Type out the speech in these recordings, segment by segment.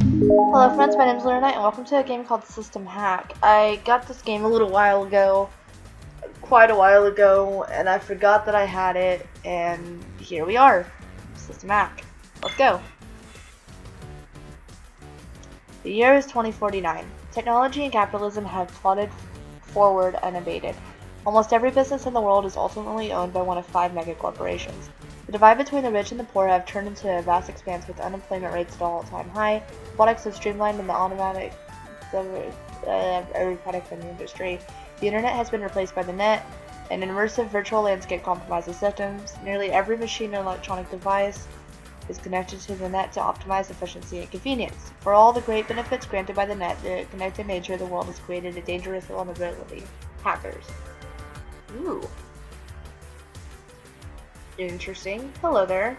Hello friends, my name is Lunernight and welcome to a game called System.Hack. I got this game a little while ago, quite a while ago, and I forgot that I had it, and here we are, System.Hack. Let's go. The year is 2049. Technology and capitalism have plodded forward unabated. Almost every business in the world is ultimately owned by one of 5 mega corporations. The divide between the rich and the poor have turned into a vast expanse with unemployment rates at an all-time high. Robotics have streamlined in the automatic every product in the industry. The internet has been replaced by the net. An immersive virtual landscape compromises systems. Nearly every machine and electronic device is connected to the net to optimize efficiency and convenience. For all the great benefits granted by the net, the connected nature of the world has created a dangerous vulnerability: hackers. Ooh. Interesting. Hello there.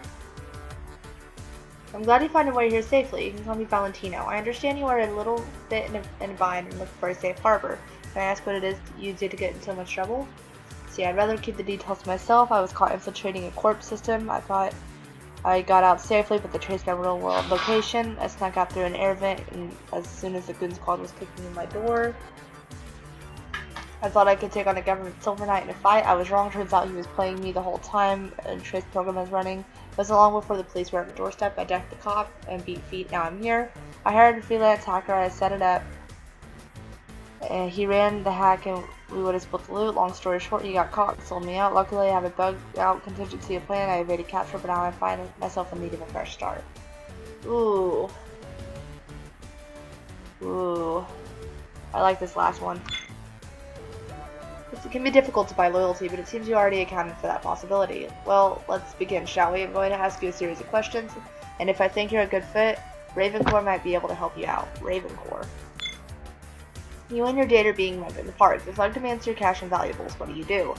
I'm glad you found your way here safely. You can call me Valentino. I understand you are a little bit in a bind and look for a safe harbor. Can I ask what it is you did to get in so much trouble? See, I'd rather keep the details to myself. I was caught infiltrating a corp system. I thought I got out safely, but they traced my real-world location. I snuck out through an air vent, and as soon as the goon squad was kicking in my door, I thought I could take on a government Silver Knight in a fight. I was wrong. Turns out he was playing me the whole time, and Trace program was running. It wasn't long before the police were at my doorstep. I decked the cop and beat feet. Now I'm here. I hired a freelance hacker. I set it up. And he ran the hack, and we would have split the loot. Long story short, he got caught and sold me out. Luckily, I have a bug-out contingency plan. I evaded capture, but now I find myself in need of a fresh start. Ooh. Ooh. I like this last one. It can be difficult to buy loyalty, but it seems you already accounted for that possibility. Well, let's begin, shall we? I'm going to ask you a series of questions, and if I think you're a good fit, Ravencore might be able to help you out. Ravencore. You and your date are being mugged in the park. The thug demands your cash and valuables. What do?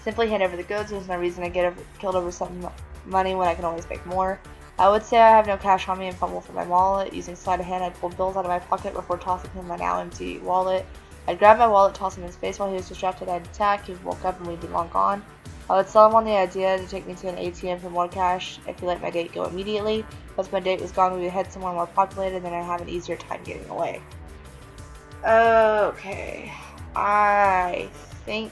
Simply hand over the goods. There's no reason to get killed over some money when I can always make more. I would say I have no cash on me and fumble for my wallet. Using sleight of hand, I pulled bills out of my pocket before tossing him my now empty wallet. I'd grab my wallet, toss him in his face while he was distracted. I'd attack. He woke up and we'd be long gone. I would sell him on the idea to take me to an ATM for more cash if he let my date go immediately. Once my date was gone, we would head somewhere more populated, then I'd have an easier time getting away. Okay. I think...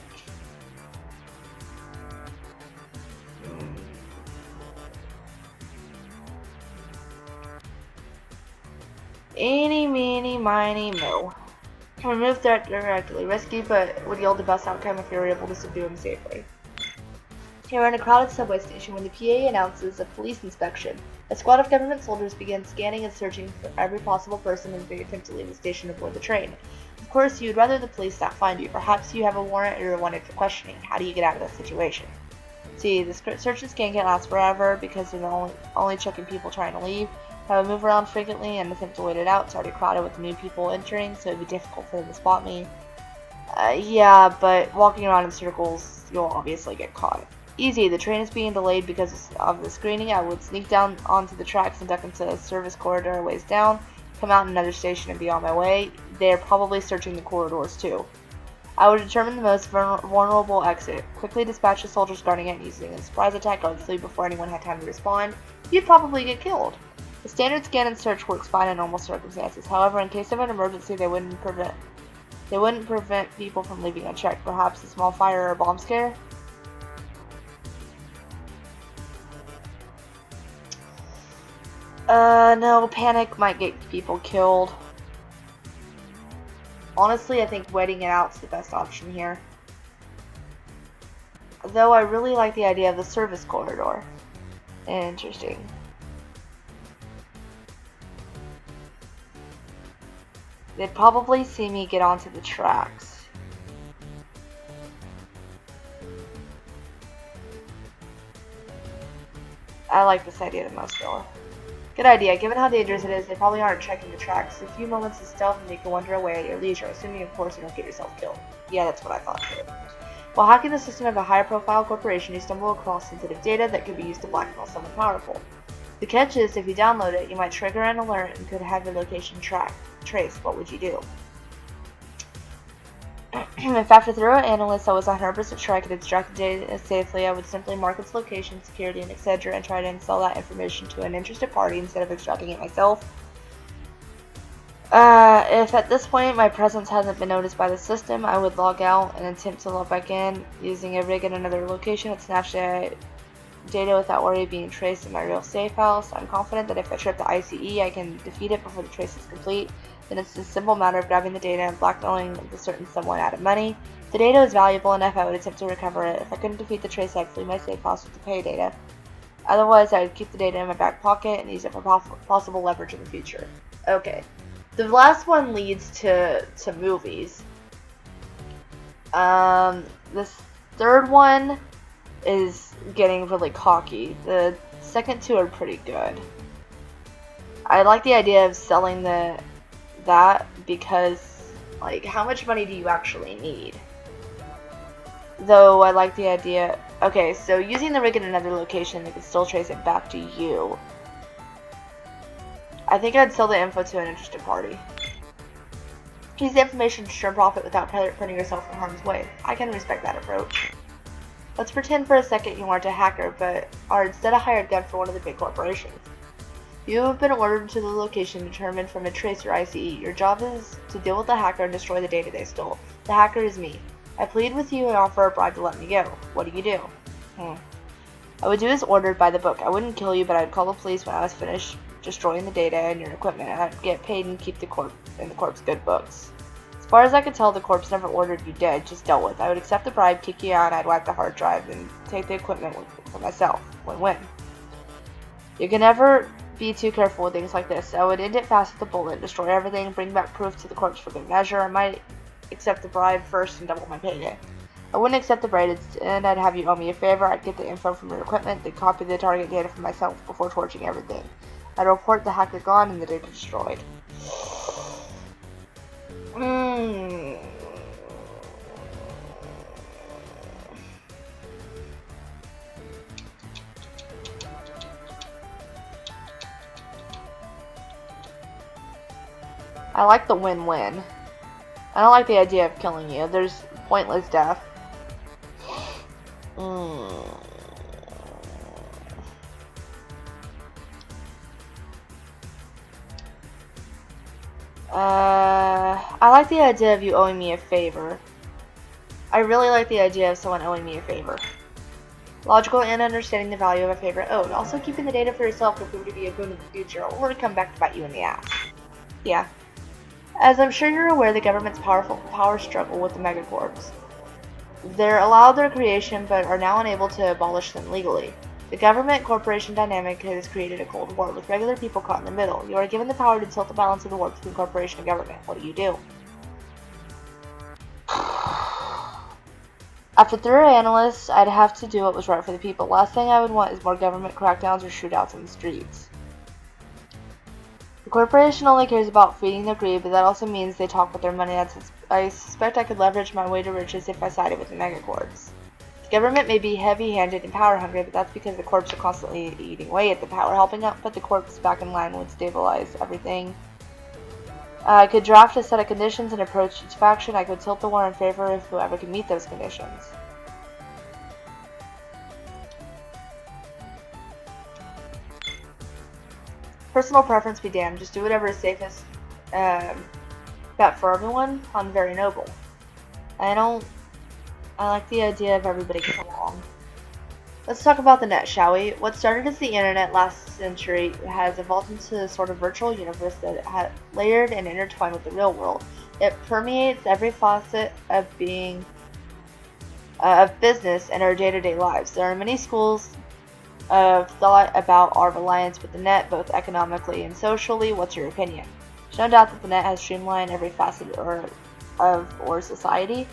Eeny, meeny, miny, mo. Remove threat directly. Risky, but would yield the best outcome if you were able to subdue him safely. You're in a crowded subway station when the PA announces a police inspection. A squad of government soldiers begin scanning and searching for every possible person as they attempt to leave the station to board the train. Of course, you'd rather the police not find you. Perhaps you have a warrant or you're wanted for questioning. How do you get out of this situation? See, the search and scan can't last forever because they're only checking people trying to leave. I would move around frequently and attempt to wait it out. It's already crowded with new people entering, so it'd be difficult for them to spot me. Yeah, but walking around in circles, you'll obviously get caught. Easy, the train is being delayed because of the screening. I would sneak down onto the tracks and duck into a service corridor a ways down, come out in another station and be on my way. They're probably searching the corridors too. I would determine the most vulnerable exit, quickly dispatch the soldiers guarding it using a surprise attack. I would flee before anyone had time to respond. You'd probably get killed. The standard scan and search works fine in normal circumstances. However, in case of an emergency, they wouldn't prevent people from leaving unchecked. Perhaps a small fire or a bomb scare? No, panic might get people killed. Honestly, I think waiting it out is the best option here. Though I really like the idea of the service corridor. Interesting. They'd probably see me get onto the tracks. I like this idea the most though. Good idea. Given how dangerous it is, they probably aren't checking the tracks. A few moments of stealth and you can wander away at your leisure, assuming of course you don't get yourself killed. Yeah, that's what I thought too. While hacking the system of a higher profile corporation, you stumble across sensitive data that could be used to blackmail someone powerful. The catch is, if you download it, you might trigger an alert and could have your location traced. What would you do? If after thorough analysis I was 100% sure I could extract the data safely, I would simply mark its location, security, and etc. and try to sell that information to an interested party instead of extracting it myself. If at this point my presence hasn't been noticed by the system, I would log out and attempt to log back in using a rig in another location that snaps data without worry of being traced in my real safe house. I'm confident that if I trip the ICE, I can defeat it before the trace is complete. Then it's a simple matter of grabbing the data and blackmailing the certain someone out of money. If the data is valuable enough, I would attempt to recover it. If I couldn't defeat the trace, I'd flee my safe house with the pay data. Otherwise, I would keep the data in my back pocket and use it for possible leverage in the future. Okay. The last one leads to movies. This third one is getting really cocky. The second two are pretty good. I like the idea of selling that because, like, how much money do you actually need? Though I like the idea. Okay, so using the rig in another location, they can still trace it back to you. I think I'd sell the info to an interested party. Use the information to turn profit without putting yourself in harm's way. I can respect that approach. Let's pretend for a second you aren't a hacker, but are instead a hired gun for one of the big corporations. You have been ordered to the location determined from a tracer ICE. Your job is to deal with the hacker and destroy the data they stole. The hacker is me. I plead with you and offer a bribe to let me go. What do you do? I would do as ordered by the book. I wouldn't kill you, but I'd call the police when I was finished destroying the data and your equipment, and I'd get paid and keep the corp's good books. As far as I could tell, the corpse never ordered you dead, just dealt with. I would accept the bribe, kick you out, and I'd wipe the hard drive and take the equipment for myself. Win-win. You can never be too careful with things like this. I would end it fast with a bullet, destroy everything, bring back proof to the corpse for good measure. I might accept the bribe first and double my payday. I wouldn't accept the bribe, and I'd have you owe me a favor. I'd get the info from your equipment, then copy the target data for myself before torching everything. I'd report the hacker gone and the data destroyed. I like the win-win. I don't like the idea of killing you. There's pointless death. I like the idea of you owing me a favor. I really like the idea of someone owing me a favor. Logical and understanding the value of a favor owed. Also, keeping the data for yourself will prove to be a boon in the future, or come back to bite you in the ass. Yeah. As I'm sure you're aware, the government's power struggle with the megacorps. They're allowed their creation, but are now unable to abolish them legally. The government-corporation dynamic has created a cold war, with regular people caught in the middle. You are given the power to tilt the balance of the war between corporation and government. What do? After thorough analysis, I'd have to do what was right for the people. Last thing I would want is more government crackdowns or shootouts in the streets. The corporation only cares about feeding their greed, but that also means they talk with their money. I suspect I could leverage my way to riches if I sided with the megacorps. The government may be heavy-handed and power-hungry, but that's because the corps are constantly eating away at the power. Helping out put the corps back in line would stabilize everything. I could draft a set of conditions and approach each faction. I could tilt the war in favor of whoever can meet those conditions. Personal preference be damned. Just do whatever is safest bet for everyone. I'm very noble. I like the idea of everybody getting along. Let's talk about the net, shall we? What started as the internet last century has evolved into a sort of virtual universe that has layered and intertwined with the real world. It permeates every facet of being of business and our day-to-day lives. There are many schools of thought about our reliance with the net, both economically and socially. What's your opinion? There's no doubt that the net has streamlined every facet of society.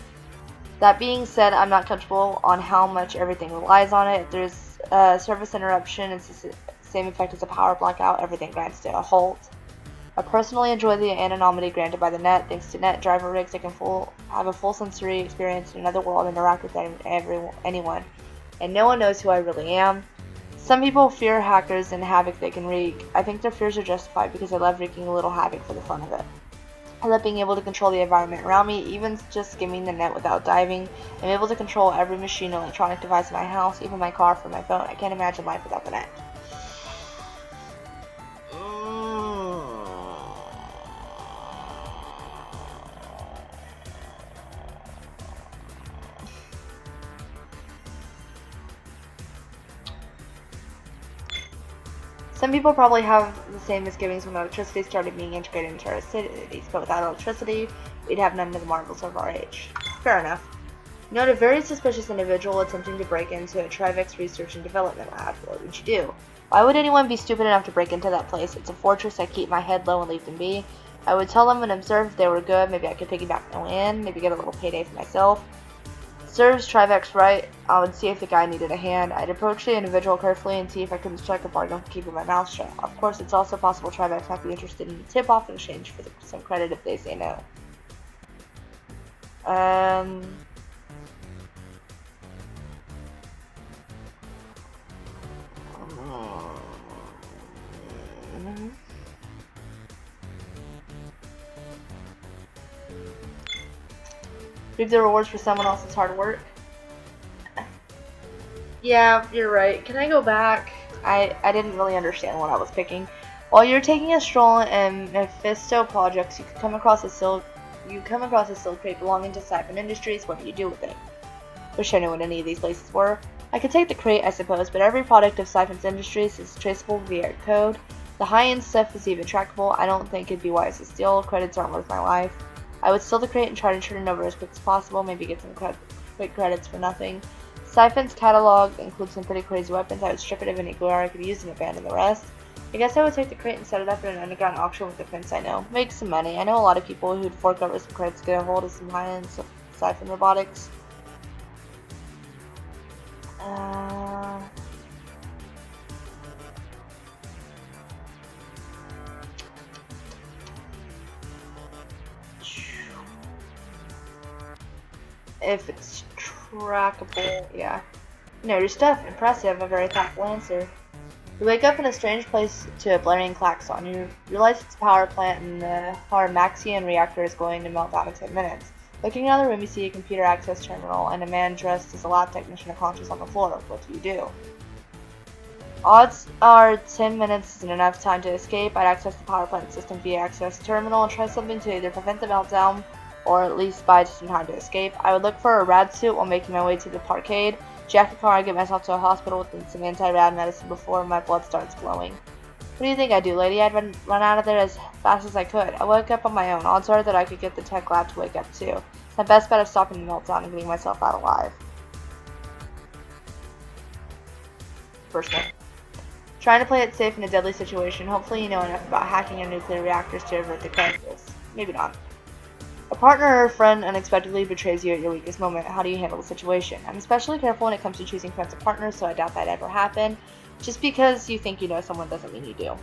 That being said, I'm not comfortable on how much everything relies on it. If there's a service interruption, it's the same effect as a power blackout. Everything grinds to a halt. I personally enjoy the anonymity granted by the net. Thanks to net driver rigs, I can have a full sensory experience in another world and interact with anyone. And no one knows who I really am. Some people fear hackers and havoc they can wreak. I think their fears are justified because I love wreaking a little havoc for the fun of it. I love being able to control the environment around me, even just skimming the net without diving. I'm able to control every machine and electronic device in my house, even my car from my phone. I can't imagine life without the net. Some people probably have the same misgivings when electricity started being integrated into our cities, but without electricity, we'd have none of the marvels of our age. Fair enough. You note a very suspicious individual attempting to break into a Trivex research and development lab. What would you do? Why would anyone be stupid enough to break into that place? It's a fortress. I keep my head low and leave them be. I would tell them and observe if they were good. Maybe I could piggyback my way in. Maybe get a little payday for myself. Serves Trivex right. I would see if the guy needed a hand. I'd approach the individual carefully and see if I couldn't strike a bargain for keeping my mouth shut. Of course, it's also possible Trivex might be interested in a tip-off in exchange for some credit if they say no. Reap the rewards for someone else's hard work. Yeah, you're right. Can I go back? I didn't really understand what I was picking. While you're taking a stroll in Mephisto projects, you come across a silk crate belonging to Siphon Industries. What do you do with it? Wish I knew what any of these places were. I could take the crate, I suppose, but every product of Siphon Industries is traceable via code. The high-end stuff is even trackable. I don't think it'd be wise to steal. Credits aren't worth my life. I would steal the crate and try to turn it over as quick as possible, maybe get some quick credits for nothing. Siphon's catalog includes some pretty crazy weapons. I would strip it of any gear I could use and abandon the rest. I guess I would take the crate and set it up in an underground auction with the prince I know. Make some money. I know a lot of people who'd fork over some credits to get a hold of some high-end Siphon robotics. If it's trackable, yeah. Know your stuff. Impressive. A very thoughtful answer. You wake up in a strange place to a blaring klaxon. You realize it's a power plant and the Maxian reactor is going to melt down in 10 minutes. Looking out of the room, you see a computer access terminal and a man dressed as a lab technician unconscious on the floor. What do you do? Odds are 10 minutes isn't enough time to escape. I'd access the power plant system via access terminal and try something to either prevent the meltdown or at least buy just in time to escape. I would look for a rad suit while making my way to the parkade, jack a car and get myself to a hospital with some anti-rad medicine before my blood starts flowing. What do you think I'd do, lady? I'd run out of there as fast as I could. I woke up on my own. Odds are that I could get the tech lab to wake up too. It's my best bet of stopping the meltdown and getting myself out alive. First one. Trying to play it safe in a deadly situation. Hopefully you know enough about hacking and nuclear reactors to avert the crisis. Maybe not. A partner or a friend unexpectedly betrays you at your weakest moment. How do you handle the situation? I'm especially careful when it comes to choosing friends or partners, so I doubt that ever happen. Just because you think you know someone doesn't mean you do.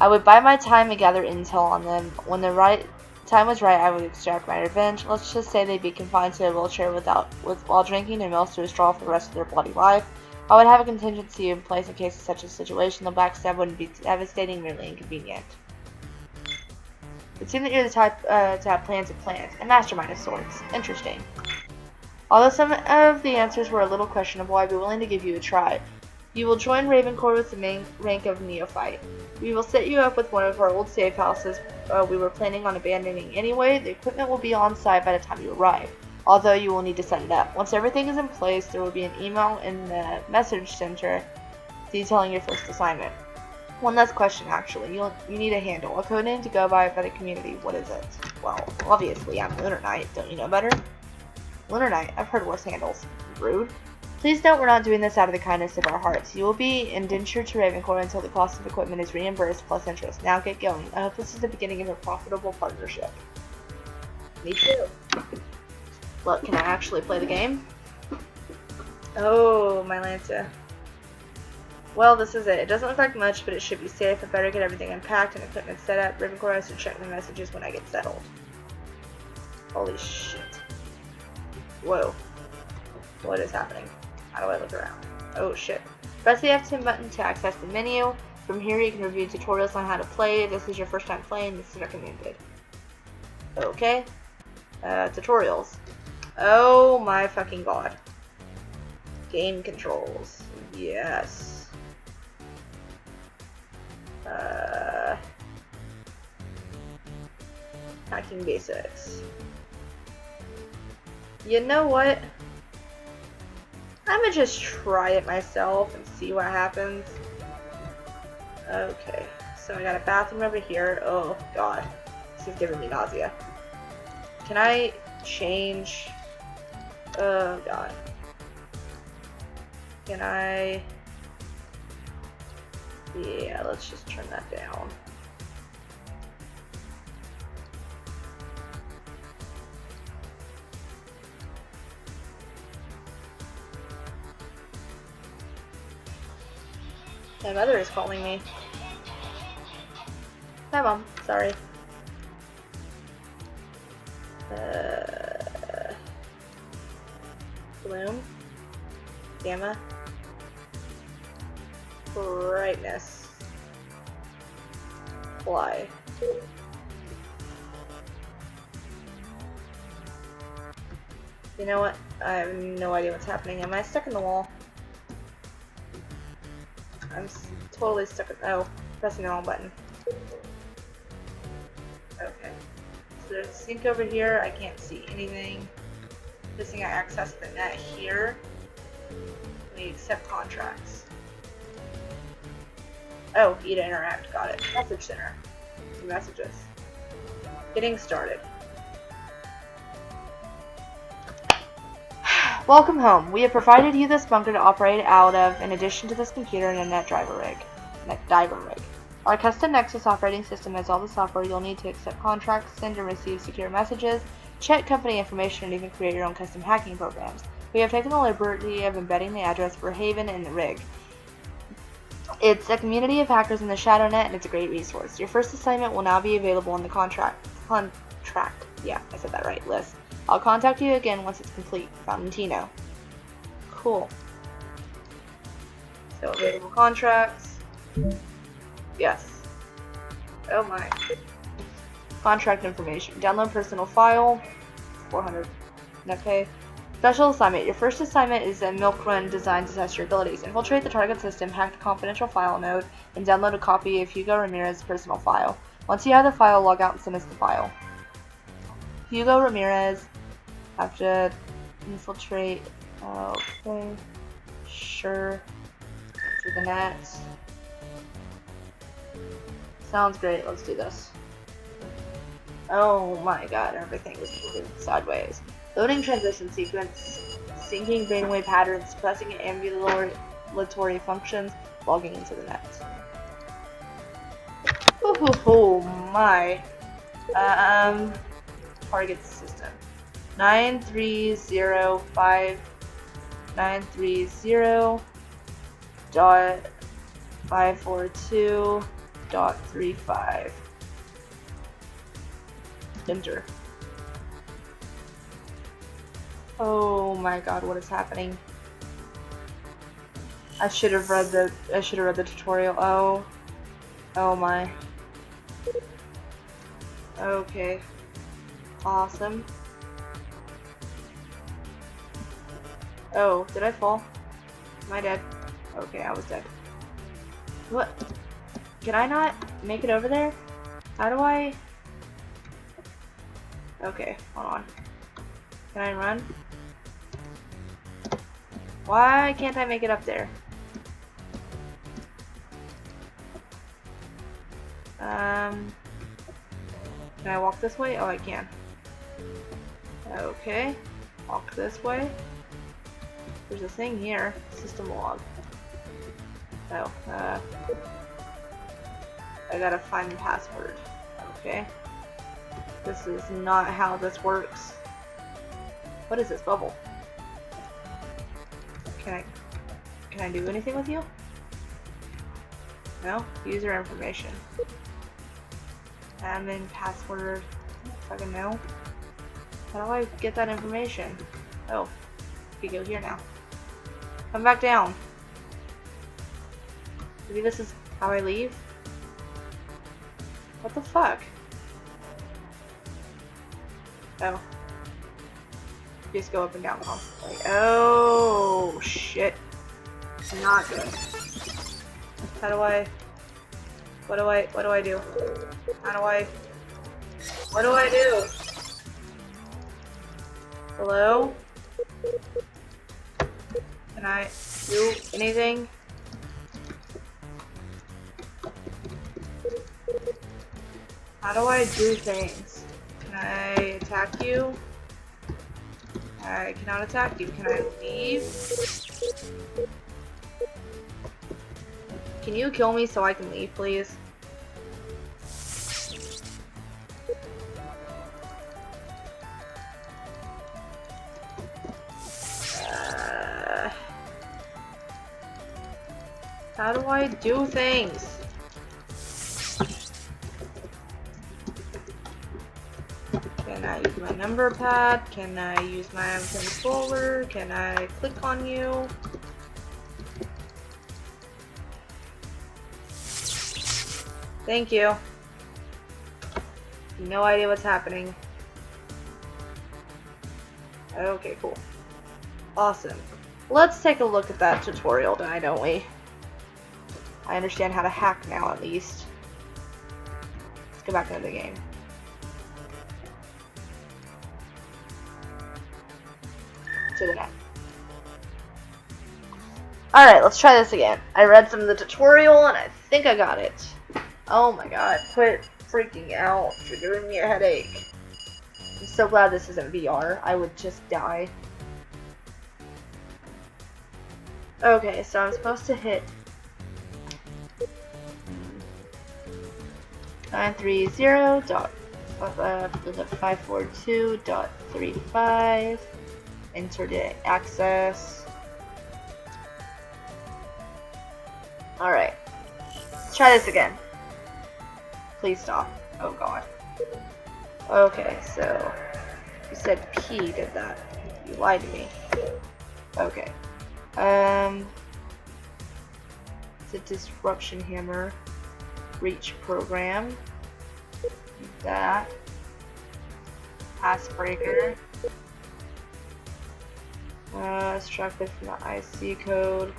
I would buy my time and gather intel on them. When the right time was right, I would extract my revenge. Let's just say they'd be confined to a wheelchair while drinking their milk through a straw for the rest of their bloody life. I would have a contingency in place in case of such a situation. The backstab wouldn't be devastating, merely inconvenient. It seems that you're the type to have plans of plans, a mastermind of sorts. Interesting. Although some of the answers were a little questionable, I'd be willing to give you a try. You will join Ravencore with the main rank of neophyte. We will set you up with one of our old safe houses we were planning on abandoning anyway. The equipment will be on site by the time you arrive, although you will need to set it up. Once everything is in place, there will be an email in the message center detailing your first assignment. One last question, actually. You need a handle, a code name to go by the community. What is it? Well, obviously, I'm Lunernight. Don't you know better? Lunernight. I've heard worse handles. Rude. Please note we're not doing this out of the kindness of our hearts. You will be indentured to Ravencore until the cost of equipment is reimbursed plus interest. Now get going. I hope this is the beginning of a profitable partnership. Me too. Look, can I actually play the game? Oh, my Lancer. Well, this is it. It doesn't look like much, but it should be safe. I better get everything unpacked and equipment set up. Ravencore has to check my messages when I get settled. Holy shit. Whoa. What is happening? How do I look around? Oh shit. Press the F10 button to access the menu. From here you can review tutorials on how to play. If this is your first time playing, this is recommended. Okay. Tutorials. Oh my fucking god. Game controls. Yes. Hacking basics. You know what? I'm gonna just try it myself and see what happens. Okay, so I got a bathroom over here. Oh god, this is giving me nausea. Can I change? Oh god. Can I? Yeah, let's just turn that down. My mother is calling me. Hi, Mom. Sorry. Bloom. Gamma. Brightness. Fly. You know what? I have no idea what's happening. Am I stuck in the wall? I'm totally stuck in— oh, pressing the wrong button. Okay. So there's a sink over here. I can't see anything. This thing I access the net here. We accept contracts. Oh, E to interact. Got it. Message center. Some messages. Getting started. Welcome home. We have provided you this bunker to operate out of, in addition to this computer and a net diver rig. Our custom Nexus operating system has all the software you'll need to accept contracts, send and receive secure messages, check company information, and even create your own custom hacking programs. We have taken the liberty of embedding the address for Haven in the rig. It's a community of hackers in the ShadowNet, and it's a great resource. Your first assignment will now be available in the contract, yeah, I said that right, list. I'll contact you again once it's complete. Valentino. Cool. So available contracts. Yes. Oh my. Contract information. Download personal file. 400. Okay. Special assignment. Your first assignment is a milk run designed to test your abilities. Infiltrate the target system, hack the confidential file node, and download a copy of Hugo Ramirez's personal file. Once you have the file, log out and send us the file. Hugo Ramirez. Have to infiltrate. Okay. Sure. Through the net. Sounds great. Let's do this. Oh my god, everything is moving sideways. Loading transition sequence. Syncing brainwave patterns. Pressing ambulatory functions. Logging into the net. Oh my. Target system. 9305930.542.35. Enter. Oh my god, what is happening? I should have read the tutorial. Oh my. Okay. Awesome. Oh, did I fall? Am I dead? Okay, I was dead. What? Can I not make it over there? How do I? Okay, hold on. Can I run? Why can't I make it up there? Can I walk this way? Oh, I can. Okay. Walk this way. There's a thing here. System log. Oh, I gotta find the password. Okay. This is not how this works. What is this bubble? Can I do anything with you? No? User information. Admin, password. I don't fucking know. How do I get that information? Oh. We go here now. Come back down. Maybe this is how I leave? What the fuck? Oh. Just go up and down constantly. Oh, shit. Not good. How do I... What do I do? How do I... What do I do? Hello? Can I do anything? How do I do things? Can I attack you? I cannot attack you. Can I leave? Can you kill me so I can leave, please? How do I do things? Can I use my number pad? Can I use my controller? Can I click on you? Thank you. No idea what's happening. Okay, cool. Awesome. Let's take a look at that tutorial now, don't we? I understand how to hack now, at least. Let's go back into the game. To the net. Alright, let's try this again. I read some of the tutorial and I think I got it. Oh my god, quit freaking out. You're giving me a headache. I'm so glad this isn't VR. I would just die. Okay, so I'm supposed to hit 930.542.35. Enter the access. Alright. Let's try this again. Please stop. Oh god. Okay, so you said P did that. You lied to me. Okay. It's a disruption hammer. Breach program. That. Pass breaker. Extract it from the IC code.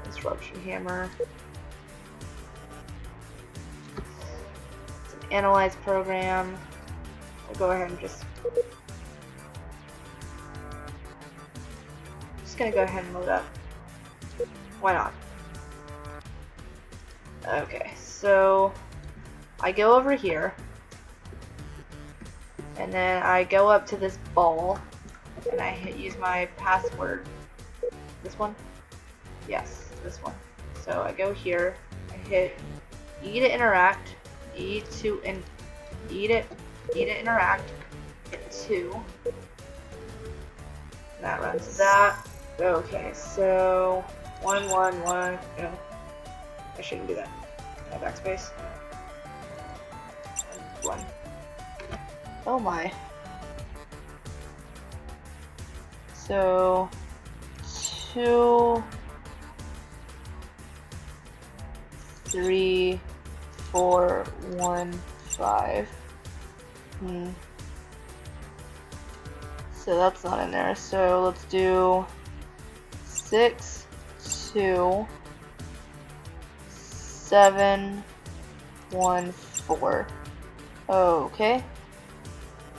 Disruption hammer. It's an analyze program. I'll go ahead and just gonna go ahead and load up. Why not? Okay, so I go over here and then I go up to this ball and I use my password. This one? Yes, this one. So I go here, I hit E to interact, E to interact, hit 2. That runs that. Okay, so 111. No, I shouldn't do that. Backspace. 1. Oh my. So 2, 3, 4, 1, 5. So that's not in there. So let's do 6, 2, 7, 1, 4. Okay.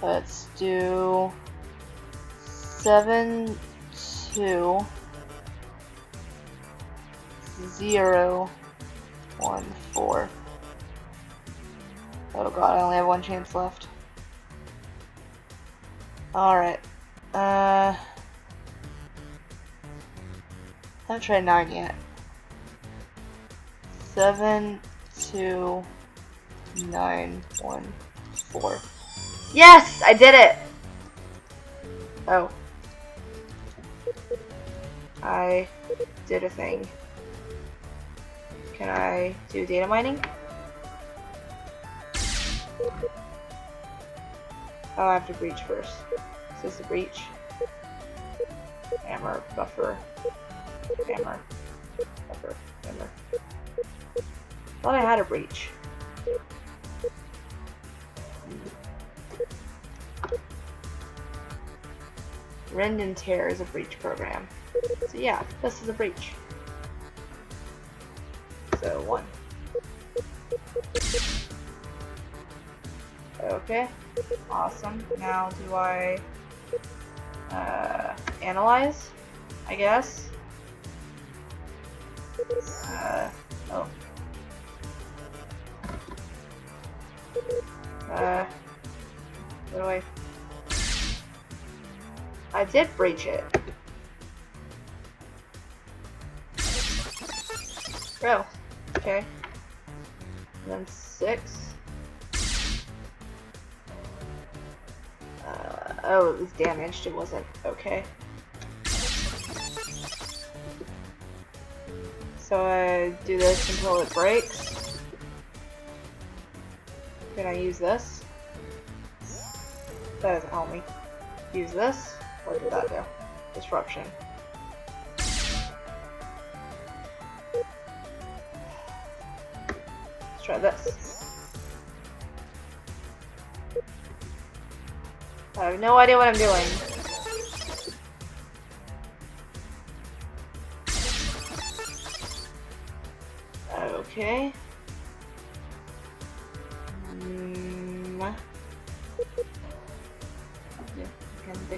Let's do 7, 2, 0, 1, 4. Oh god, I only have one chance left. Alright. I haven't tried 9 yet. 7, 2, 9, 1, 4. Yes! I did it! Oh. I did a thing. Can I do data mining? Oh, I have to breach first. Is this a breach? Hammer, buffer, hammer, buffer, hammer. Thought I had a breach. Rend and tear is a breach program. So yeah, this is a breach. So 1. Okay, awesome. Now do I analyze, I guess? Oh. What do I did breach it. Oh, okay. And then 6. Oh, it was damaged. It wasn't okay. So I do this until it breaks. Can I use this? That doesn't help me. Use this. What did that do? Disruption. Let's try this. I have no idea what I'm doing. Okay.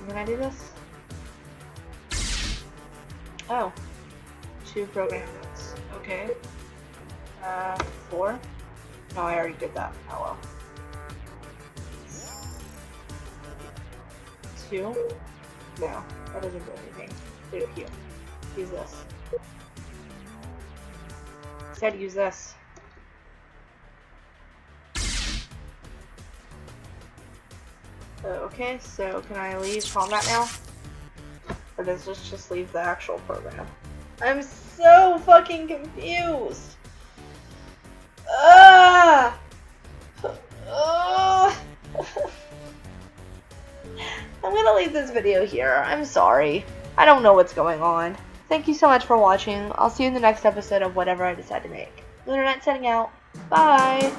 Can I do this? Oh. 2 program notes. Okay. 4? No, I already did that. Oh well. 2? No, that doesn't do anything. Put it here. Use this. Said use this. Okay, so can I leave combat now? Or does this just leave the actual program? I'm so fucking confused! Ah! I'm gonna leave this video here. I'm sorry. I don't know what's going on. Thank you so much for watching. I'll see you in the next episode of whatever I decide to make. Lunernight setting out. Bye!